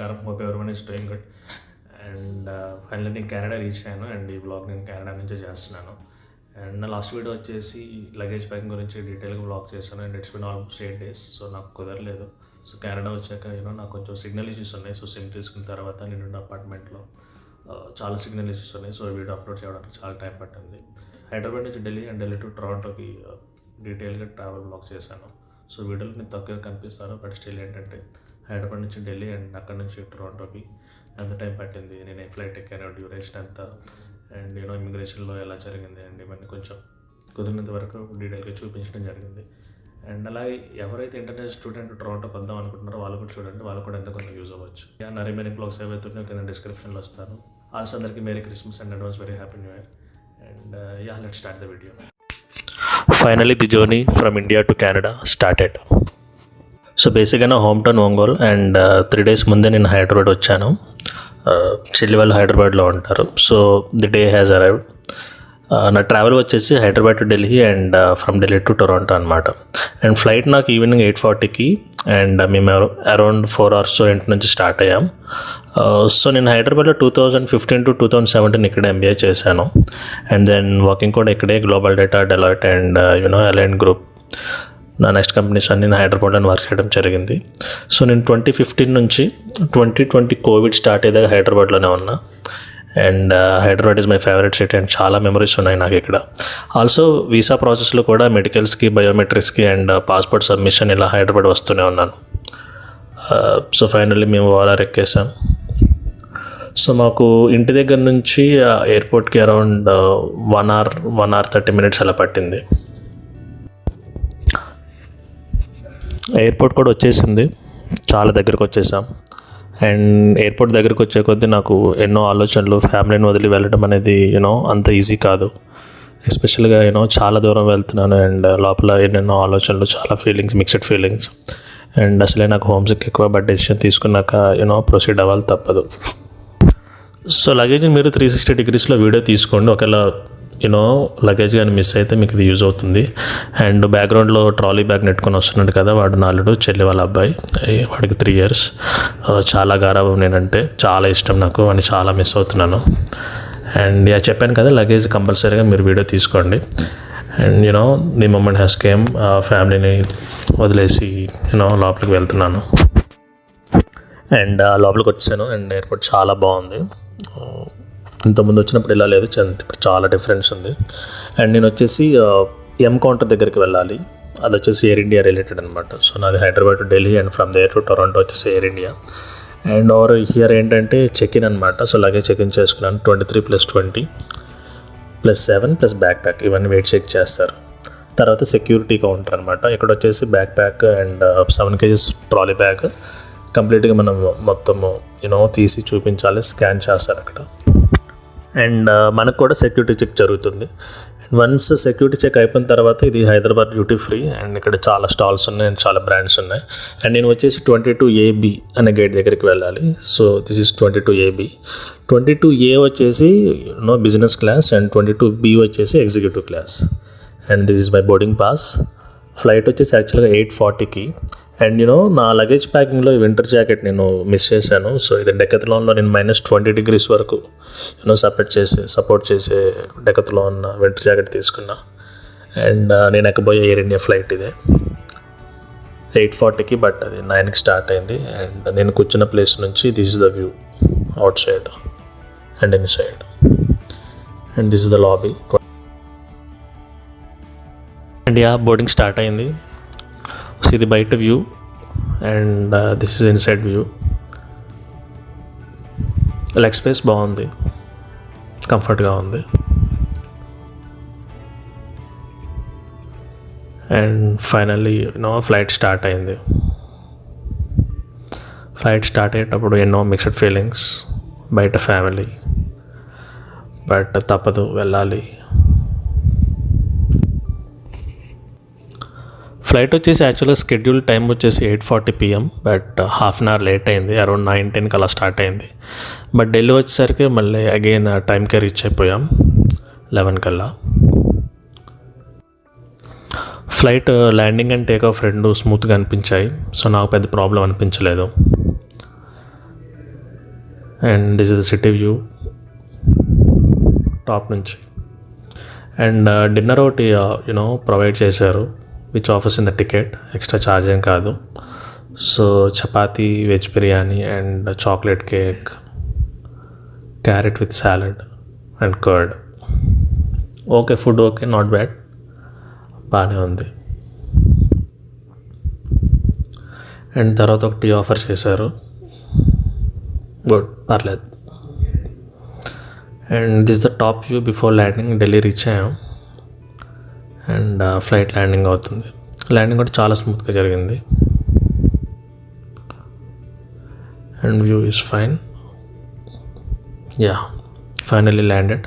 నమస్కారం. Hope everyone is doing good. And finally నేను Canada reach అయ్యాను అండ్ ఈ బ్లాగ్ నేను కెనడా నుంచే చేస్తున్నాను. అండ్ నా లాస్ట్ వీడియో వచ్చేసి లగేజ్ ప్యాకింగ్ గురించి డీటెయిల్గా బ్లాగ్ చేశాను and it's been almost 8 days. So నాకు కుదరలేదు. సో కెనడా వచ్చాక నాకు కొంచెం సిగ్నల్ ఇష్యూస్ ఉన్నాయి. సో సిమ్ తీసుకున్న తర్వాత నేను అపార్ట్మెంట్లో చాలా సిగ్నల్ ఇష్యూస్ ఉన్నాయి. సో వీడియో అప్లోడ్ చేయడానికి చాలా టైం పట్టింది. హైదరాబాద్ నుంచి ఢిల్లీ అండ్ ఢిల్లీ టు టొరంటోకి డీటెయిల్గా ట్రావెల్ బ్లాగ్ చేశాను. సో వీడియోలో నేను తక్కువ కనిపిస్తాను, బట్ స్టిల్ ఏంటంటే హైదరాబాద్ నుంచి ఢిల్లీ అండ్ అక్కడ నుంచి టొరంటోకి ఎంత టైం పట్టింది, నేను ఫ్లైట్ ఎక్కాను, డ్యూరేషన్ ఎంత, అండ్ ఇమిగ్రేషన్లో ఎలా జరిగింది అండ్ ఇవన్నీ కొంచెం కుదిరినంత వరకు డీటెయిల్గా చూపించడం జరిగింది. అండ్ అలాగే ఎవరైతే ఇంటర్నేషనల్ స్టూడెంట్ టొరంటోకి వద్దాం అనుకుంటున్నారో వాళ్ళు కూడా చూడండి, వాళ్ళు కూడా ఎంత కొంత యూజ్ అవ్వచ్చు. నా రిమైనింగ్ బ్లాగ్స్ ఏవైతే ఉన్నాయో కింద డిస్క్రిప్షన్లో వస్తాను. ఆల్సో అందరికీ merry Christmas and advance very happy new year. And let's start the video. Finally, the journey from India to Canada started. So బేసిక్గా నా home town Ongole and 3 days ముందే నేను హైదరాబాద్ వచ్చాను. చెల్లి వాళ్ళు హైదరాబాద్లో ఉంటారు. So the day has arrived. నా ట్రావెల్ వచ్చేసి Hyderabad to Delhi and from Delhi to Toronto అనమాట. అండ్ ఫ్లైట్ నాకు ఈవినింగ్ 8:40కి అండ్ మేము అరౌండ్ 4 hours ఇంటి నుంచి స్టార్ట్ అయ్యాం. సో నేను హైదరాబాద్లో 2015 to 2017 ఇక్కడే MBA చేశాను. అండ్ దెన్ వర్కింగ్ కూడా ఇక్కడే global data, Deloitte and align group నా నెక్స్ట్ కంపెనీస్ అన్ని నేను హైదరాబాద్లో వర్క్ చేయడం జరిగింది. సో నేను 2015 నుంచి 2020 కోవిడ్ స్టార్ట్ అయ్యేదాకా హైదరాబాద్లోనే ఉన్నా. And Hyderabad is my favourite city and చాలా మెమరీస్ ఉన్నాయి నాకు ఇక్కడ. ఆల్సో వీసా ప్రాసెస్లో కూడా మెడికల్స్కి, బయోమెట్రిక్స్కి అండ్ పాస్పోర్ట్ సబ్మిషన్ ఇలా హైదరాబాద్ వస్తూనే ఉన్నాను. సో ఫైనల్లీ మేము ఓఆర్ఆర్ ఎక్కేసాం. సో మాకు ఇంటి దగ్గర నుంచి ఎయిర్పోర్ట్కి అరౌండ్ 1 hour 30 minutes అలా పట్టింది. ఎయిర్పోర్ట్ కూడా వచ్చేసింది, చాలా దగ్గరకు వచ్చేసాం. అండ్ ఎయిర్పోర్ట్ దగ్గరికి వచ్చే కొద్దీ నాకు ఎన్నో ఆలోచనలు, ఫ్యామిలీని వదిలి వెళ్ళడం అనేది అంత ఈజీ కాదు. ఎస్పెషల్గా చాలా దూరం వెళ్తున్నాను అండ్ లోపల ఎన్నెన్నో ఆలోచనలు, చాలా ఫీలింగ్స్, మిక్స్డ్ ఫీలింగ్స్. అండ్ అసలే నాకు హోమ్సిక్ ఎక్కువ, బట్ డెసిషన్ తీసుకున్నాక ప్రొసీడ్ అవ్వాలి తప్పదు. సో లగేజ్ మీరు 360 degreesలో వీడియో తీసుకోండి. ఒకవేళ లగేజ్ కానీ మిస్ అయితే మీకు ఇది యూజ్ అవుతుంది. అండ్ బ్యాక్గ్రౌండ్లో ట్రాలీ బ్యాగ్ నెట్టుకొని వస్తున్నాడు కదా, వాడు నాలుడు, చెల్లి వాళ్ళ అబ్బాయి, వాడికి 3 years. చాలా గారాబం నేనంటే, చాలా ఇష్టం నాకు అని, చాలా మిస్ అవుతున్నాను. అండ్ చెప్పాను కదా, లగేజ్ కంపల్సరీగా మీరు వీడియో తీసుకోండి. And the moment has came. ఫ్యామిలీని వదిలేసి లోపలికి వెళ్తున్నాను. అండ్ లోపలికి వచ్చాను అండ్ ఎయిర్పోర్ట్ చాలా బాగుంది. ఇంతకుముందు వచ్చినప్పుడు ఇలా లేదు, ఇప్పుడు చాలా డిఫరెన్స్ ఉంది. అండ్ నేను వచ్చేసి కౌంటర్ దగ్గరికి వెళ్ళాలి. అది వచ్చేసి ఎయిర్ ఇండియా రిలేటెడ్ అనమాట. సో నాది Hyderabad to Delhi and from there to Toronto వచ్చేసి Air India. And over here ఏంటంటే చెక్-ఇన్ అనమాట. సో లగేజ్ చెక్-ఇన్ చేసుకున్నాను. 23 + 20 + 7 + బ్యాక్ ప్యాక్, ఇవన్నీ వెయిట్ చెక్ చేస్తారు. తర్వాత సెక్యూరిటీ కౌంటర్ అనమాట. ఇక్కడ వచ్చేసి backpack and 7 kgs trolley bag కంప్లీట్గా మనం మొత్తము తీసి చూపించాలి, స్కాన్ చేస్తారు అక్కడ. అండ్ మనకు కూడా సెక్యూరిటీ చెక్ జరుగుతుంది. అండ్ వన్స్ సెక్యూరిటీ చెక్ అయిపోయిన తర్వాత ఇది హైదరాబాద్ డ్యూటీ ఫ్రీ అండ్ ఇక్కడ చాలా స్టాల్స్ ఉన్నాయి అండ్ చాలా బ్రాండ్స్ ఉన్నాయి. అండ్ నేను వచ్చేసి 22AB అనే గేట్ దగ్గరికి వెళ్ళాలి. So this is 22AB. 22A వచ్చేసి బిజినెస్ క్లాస్ అండ్ 22B వచ్చేసి executive class. And this is my boarding pass. Flight వచ్చేసి యాక్చువల్గా 8:40కి. అండ్ నా లగేజ్ ప్యాకింగ్లో వింటర్ జాకెట్ నేను మిస్ చేశాను. సో ఇది డెకత్లాన్లో నేను -20 degrees వరకు సపోర్ట్ చేసే డెకత్లాన్ వింటర్ జాకెట్ తీసుకున్నా. అండ్ నేను ఎక్కబోయే ఎయిర్ ఇండియా ఫ్లైట్ ఇదే 8:40కి, బట్ అది 9కి స్టార్ట్ అయింది. అండ్ నేను కూర్చున్న ప్లేస్ నుంచి this is the view out side and in side. And this is the lobby. And boarding start అయింది. సో ఇది బయట view and this is inside view. Leg space బాగుంది, కంఫర్ట్గా ఉంది. అండ్ ఫైనల్లీ ఫ్లైట్ స్టార్ట్ అయింది. Flight start అయ్యేటప్పుడు ఎన్నో mixed feelings, బయట ఫ్యామిలీ, బట్ తప్పదు వెళ్ళాలి. ఫ్లైట్ వచ్చేసి యాక్చువల్గా షెడ్యూల్ టైం వచ్చేసి 8:40 PM, but half an hour late అయింది. అరౌండ్ 9-10కి అలా స్టార్ట్ అయింది. బట్ ఢిల్లీ వచ్చేసరికి మళ్ళీ అగైన్ టైంకే రీచ్ అయిపోయాం 11 కల్లా. Flight landing and take off రెండు స్మూత్గా అనిపించాయి. సో నాకు పెద్ద ప్రాబ్లం అనిపించలేదు. And this is the city view top నుంచి. అండ్ డిన్నర్ ఒకటి ప్రొవైడ్ చేశారు, which offers in the ticket, extra charge ఏం కాదు. So chapati, veg biryani and chocolate cake, carrot with salad and curd. Okay, food okay, not bad, బాగానే ఉంది. And తర్వాత ఒక tea offer చేశారు, గుడ్, పర్లేదు. And this the top view before landing. Delhi reach అయ్యాం and flight landing అవుతుంది. ల్యాండింగ్ కూడా చాలా స్మూత్గా జరిగింది and view is fine. Yeah, finally landed.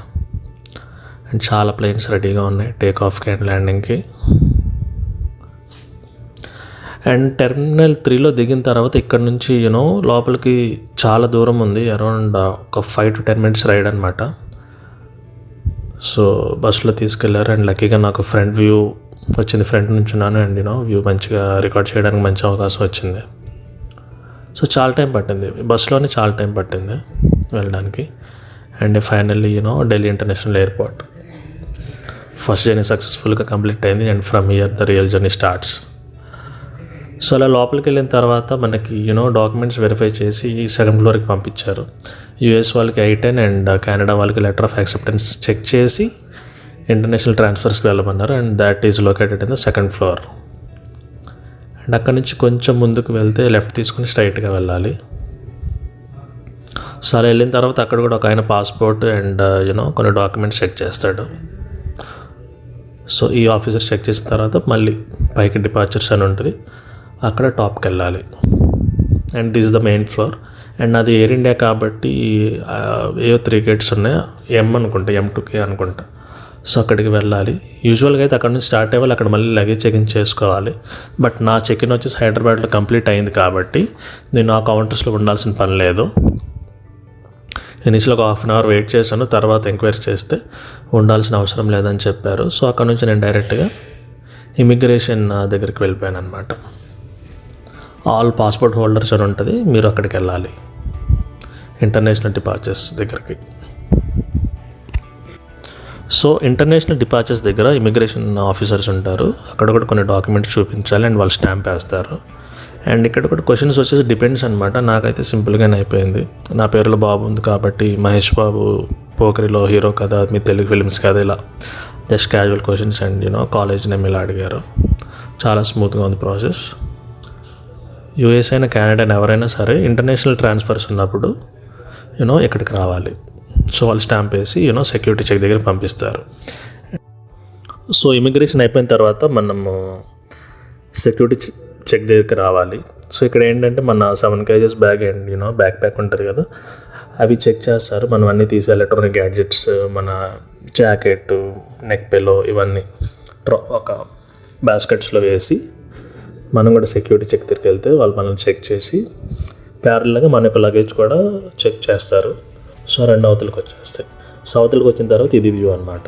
And చాలా ప్లేన్స్ రెడీగా ఉన్నాయి టేక్ ఆఫ్కి అండ్ ల్యాండింగ్కి. అండ్ టెర్మినల్ 3లో దిగిన తర్వాత ఇక్కడ నుంచి లోపలికి చాలా దూరం ఉంది, అరౌండ్ ఒక 5 to 10 minutes రైడ్ అనమాట. సో బస్సులో తీసుకెళ్లారు అండ్ లక్కీగా నాకు ఫ్రంట్ వ్యూ వచ్చింది, ఫ్రంట్ నుంచి ఉన్నాను అండ్ వ్యూ మంచిగా రికార్డ్ చేయడానికి మంచి అవకాశం వచ్చింది. సో చాలా టైం పట్టింది, బస్సులోనే చాలా టైం పట్టింది వెళ్ళడానికి. And finally Delhi international airport. First journey సక్సెస్ఫుల్గా కంప్లీట్ అయింది and from here the real journey starts. So అలా లోపలికి వెళ్ళిన తర్వాత మనకి డాక్యుమెంట్స్ వెరిఫై చేసి సెకండ్ ఫ్లోర్కి పంపించారు. యూఎస్ వాళ్ళకి I-10 అండ్ కెనడా వాళ్ళకి లెటర్ ఆఫ్ యాక్సెప్టెన్స్ చెక్ చేసి ఇంటర్నేషనల్ ట్రాన్స్ఫర్స్కి వెళ్ళమన్నారు. And that is located in the second floor. And అక్కడ నుంచి కొంచెం ముందుకు వెళ్తే లెఫ్ట్ తీసుకుని స్ట్రైట్గా వెళ్ళాలి. సో అలా వెళ్ళిన తర్వాత అక్కడ కూడా ఒక ఆయన పాస్పోర్ట్ అండ్ కొన్ని డాక్యుమెంట్స్ చెక్ చేస్తాడు. సో ఈ ఆఫీసర్ చెక్ చేసిన తర్వాత మళ్ళీ పైకి డిపార్చర్స్ అని ఉంటుంది, అక్కడ టాప్కి వెళ్ళాలి. And this the main floor. And అది ఎయిర్ ఇండియా కాబట్టి ఏవో 3 gates ఉన్నాయి, అనుకుంటా M2K అనుకుంటా. సో అక్కడికి వెళ్ళాలి. యూజువల్గా అయితే అక్కడ నుంచి స్టార్ట్ అవ్వాలి, అక్కడ మళ్ళీ లగేజ్ చెకిన్ చేసుకోవాలి. బట్ నా చెకిన్ వచ్చేసి హైదరాబాద్లో కంప్లీట్ అయింది కాబట్టి నేను ఆ కౌంటర్స్లో ఉండాల్సిన పని లేదు. ఇనిషియల్ ఒక 1/2 hour వెయిట్ చేశాను, తర్వాత ఎంక్వైరీ చేస్తే ఉండాల్సిన అవసరం లేదని చెప్పారు. సో అక్కడ నుంచి నేను డైరెక్ట్గా ఇమిగ్రేషన్ దగ్గరికి వెళ్ళిపోయాను అనమాట. ఆల్ పాస్పోర్ట్ హోల్డర్స్ అని ఉంటుంది, మీరు అక్కడికి వెళ్ళాలి ఇంటర్నేషనల్ డిపార్చర్స్ దగ్గరికి. సో ఇంటర్నేషనల్ డిపార్చర్స్ దగ్గర ఇమిగ్రేషన్ ఆఫీసర్స్ ఉంటారు, అక్కడ కూడా కొన్ని డాక్యుమెంట్స్ చూపించాలి అండ్ వాళ్ళు స్టాంప్ వేస్తారు. అండ్ ఇక్కడ కూడా క్వశ్చన్స్ వచ్చేసి డిపెండ్స్ అనమాట. నాకైతే సింపుల్గానే అయిపోయింది, నా పేరులో బాబు ఉంది కాబట్టి మహేష్ బాబు పోకరిలో హీరో కదా, మీ తెలుగు ఫిల్మ్స్ కదా, ఇలా just casual questions and college name ఇలా అడిగారు. చాలా స్మూత్గా ఉంది ప్రాసెస్. యూఎస్ అయినా కెనడా అయినా ఎవరైనా సరే ఇంటర్నేషనల్ ట్రాన్స్ఫర్స్ ఉన్నప్పుడు ఇక్కడికి రావాలి. సో వాళ్ళు స్టాంప్ వేసి సెక్యూరిటీ చెక్ దగ్గర పంపిస్తారు. సో ఇమిగ్రేషన్ అయిపోయిన తర్వాత మనము సెక్యూరిటీ చెక్ దగ్గరికి రావాలి. సో ఇక్కడ ఏంటంటే మన 7 kgs bag and back pack ఉంటుంది కదా, అవి చెక్ చేస్తారు. మనం అన్నీ తీసి ఎలక్ట్రానిక్ గ్యాడ్జెట్స్, మన జాకెట్, నెక్ పిల్లో ఇవన్నీ ఒక బాస్కెట్స్లో వేసి మనం కూడా సెక్యూరిటీ చెక్ దగ్గరికి వెళ్తే వాళ్ళు మనల్ని చెక్ చేసి ప్యారల్గా మన యొక్క లగేజ్ కూడా చెక్ చేస్తారు. సో 2 అవతలకు వచ్చేస్తాయి. సో అవతలకు వచ్చిన తర్వాత ఇది వ్యూ అనమాట.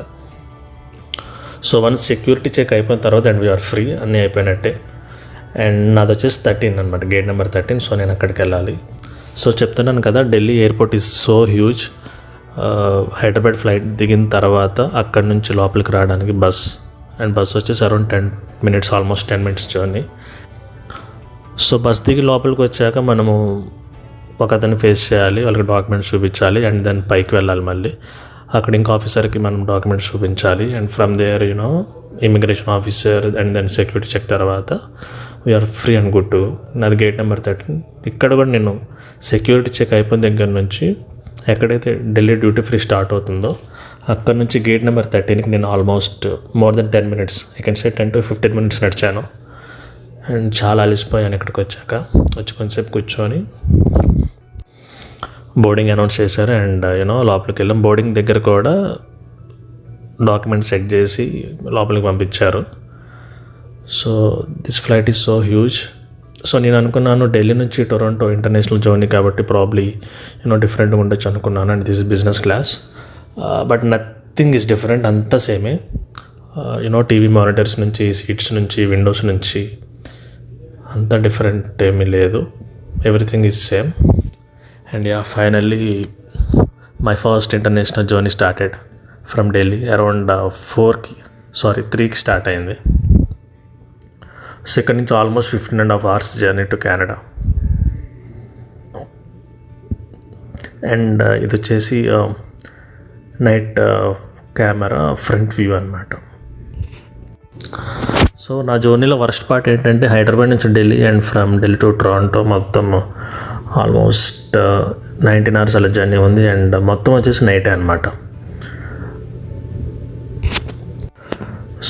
సో వన్స్ సెక్యూరిటీ చెక్ అయిపోయిన తర్వాత అండ్ వీఆర్ ఫ్రీ, అన్నీ అయిపోయినట్టే. అండ్ నాది వచ్చేసి 13 అనమాట, గేట్ నెంబర్ 13. సో నేను అక్కడికి వెళ్ళాలి. సో చెప్తున్నాను కదా, Delhi airport is so huge. Hyderabad flight దిగిన తర్వాత అక్కడి నుంచి లోపలికి రావడానికి బస్ వచ్చేసి around 10 minutes, almost 10 minutes journey. So bus దిగి లోపలికి వచ్చాక మనము ఒక అతన్ని ఫేస్ చేయాలి, వాళ్ళకి డాక్యుమెంట్స్ చూపించాలి అండ్ దెన్ పైకి వెళ్ళాలి. మళ్ళీ అక్కడ ఇంకో ఆఫీసర్కి మనం డాక్యుమెంట్స్ చూపించాలి and from there immigration officer and then security check తర్వాత we're free and good to. నాది గేట్ నెంబర్ 13. ఇక్కడ కూడా నేను సెక్యూరిటీ చెక్ అయిపోయిన దగ్గర నుంచి ఎక్కడైతే ఢిల్లీ డ్యూటీ ఫ్రీ స్టార్ట్ అవుతుందో అక్కడ నుంచి గేట్ నెంబర్ 13కి నేను almost more than 10 minutes, I can say 10 to 15 minutes నడిచాను. అండ్ చాలా అలిసిపోయాను. ఇక్కడికి వచ్చి కొంచెంసేపు కూర్చొని బోర్డింగ్ అనౌన్స్ చేశారు అండ్ లోపలికి వెళ్ళాం. బోర్డింగ్ దగ్గర కూడా డాక్యుమెంట్స్ చెక్ చేసి లోపలికి పంపించారు. So this flight is so huge. So నేను అనుకున్నాను ఢిల్లీ నుంచి టొరంటో ఇంటర్నేషనల్ జర్నీ కాబట్టి ప్రాబ్లీ డిఫరెంట్గా ఉండొచ్చు అనుకున్నాను. And this business class, but nothing is different, అంతా సేమే. టీవీ మానిటర్స్ నుంచి, సీట్స్ నుంచి, విండోస్ నుంచి అంత డిఫరెంట్ ఏమీ లేదు, everything is same. And yeah, finally my first international journey started from Delhi around 3కి స్టార్ట్ అయింది. సో ఇక్కడ నుంచి almost 15.5 hours journey to Canada. And ఇది వచ్చేసి నైట్ కెమెరా ఫ్రంట్ వ్యూ అనమాట. సో నా జర్నీలో వర్స్ట్ పార్ట్ ఏంటంటే హైదరాబాద్ నుంచి Delhi and from Delhi to Toronto మొత్తం ఆల్మోస్ట్ 19 hours అలా జర్నీ ఉంది. అండ్ మొత్తం వచ్చేసి నైటే అనమాట.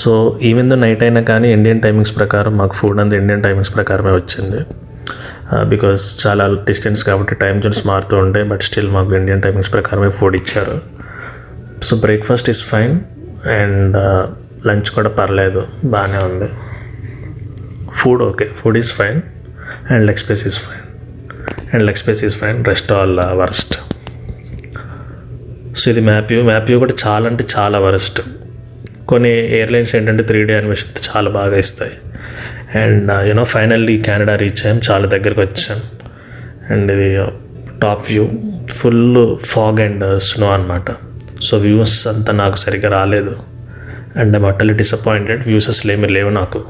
సో ఈవెన్ దో నైట్ అయినా కానీ ఇండియన్ టైమింగ్స్ ప్రకారం మాకు ఫుడ్ అంతా ఇండియన్ టైమింగ్స్ ప్రకారమే వచ్చింది. బికాస్ చాలా డిస్టెన్స్ కాబట్టి టైం జోన్స్ మారుతూ ఉంటాయి. బట్ స్టిల్ మాకు ఇండియన్ టైమింగ్స్ ప్రకారమే ఫుడ్ ఇచ్చారు. So breakfast is fine and lunch కూడా పర్లేదు, బాగానే ఉంది. Food okay, food is fine and leg space is fine. Rest all worst. So ఇది మ్యాప్ వ్యూ కూడా చాలా అంటే చాలా వరస్ట్. కొన్ని ఎయిర్లైన్స్ ఏంటంటే 3D యానిమేషన్ చాలా బాగా ఇస్తాయి. అండ్ ఫైనల్లీ కెనడా రీచ్ అయ్యాం, చాలా దగ్గరకు వచ్చాం. అండ్ ఇది top view, full fog and snow అనమాట. సో వ్యూస్ అంతా నాకు సరిగ్గా రాలేదు అండ్ ఐమ్ అటల్లీ డిసప్పాయింటెడ్. వ్యూస్ అసలు ఏమీ లేవు నాకు.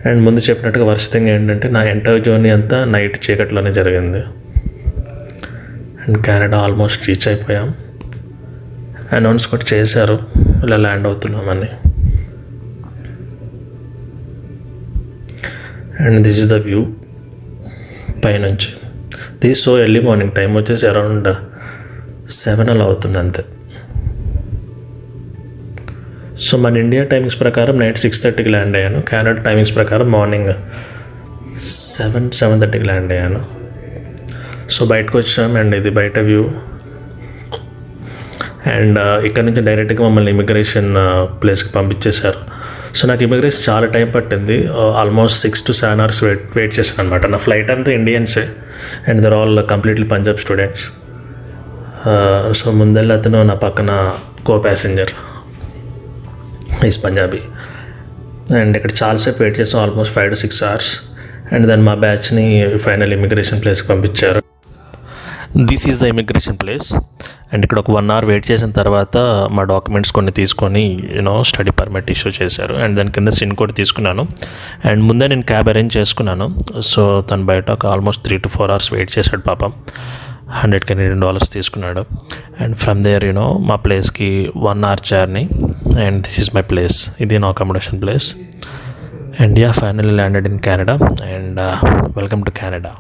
అండ్ ముందు చెప్పినట్టుగా వర్స్ట్ థింగ్ ఏంటంటే నా ఎంటైర్ జర్నీ అంతా నైట్ చీకట్లోనే జరిగింది. అండ్ కెనడా ఆల్మోస్ట్ రీచ్ అయిపోయాం. అనౌన్స్ కూడా చేశారు ఇలా ల్యాండ్ అవుతున్నామని. And this is the view పైనుంచి. This so early morning, time వచ్చేసి అరౌండ్ 7 అలా అవుతుంది అంతే. సో మన ఇండియా టైమింగ్స్ ప్రకారం నైట్ 6:30కి ల్యాండ్ అయ్యాను. కెనడా టైమింగ్స్ ప్రకారం మార్నింగ్ 7:30కి ల్యాండ్ అయ్యాను. సో బయటకు వచ్చాం అండ్ ఇది బయట వ్యూ. అండ్ ఇక్కడ నుంచి డైరెక్ట్గా మమ్మల్ని ఇమిగ్రేషన్ ప్లేస్కి పంపించేశారు. సో నాకు ఇమిగ్రేషన్ చాలా టైం పట్టింది. ఆల్మోస్ట్ 6 to 7 hours వెయిట్ చేశాను అనమాట. నా ఫ్లైట్ అంతా ఇండియన్సే and they're all completely Punjab students. So ముందెళ్ళి అతను నా పక్కన co passenger is Punjabi. And ఇక్కడ చాలాసేపు వెయిట్ చేసాం, almost 5 to 6 hours. And then మా బ్యాచ్ని ఫైనల్ ఇమిగ్రేషన్ ప్లేస్కి పంపించారు. This is the immigration place. And ఇక్కడ ఒక 1 hour వెయిట్ చేసిన తర్వాత మా డాక్యుమెంట్స్ కొన్ని తీసుకొని స్టడీ పర్మిట్ ఇష్యూ చేశారు. అండ్ దాని కింద సిన్ కోడ్ తీసుకున్నాను. అండ్ ముందే నేను క్యాబ్ అరేంజ్ చేసుకున్నాను. సో తను బయట ఒక ఆల్మోస్ట్ 3 to 4 hours వెయిట్ చేశాడు పాపం. $100 తీసుకున్నాడు. అండ్ ఫ్రమ్ దేర్ మా ప్లేస్కి 1 hour journey. And this is my place. ఇది నా accommodation place. And finally landed in Canada. And welcome to Canada.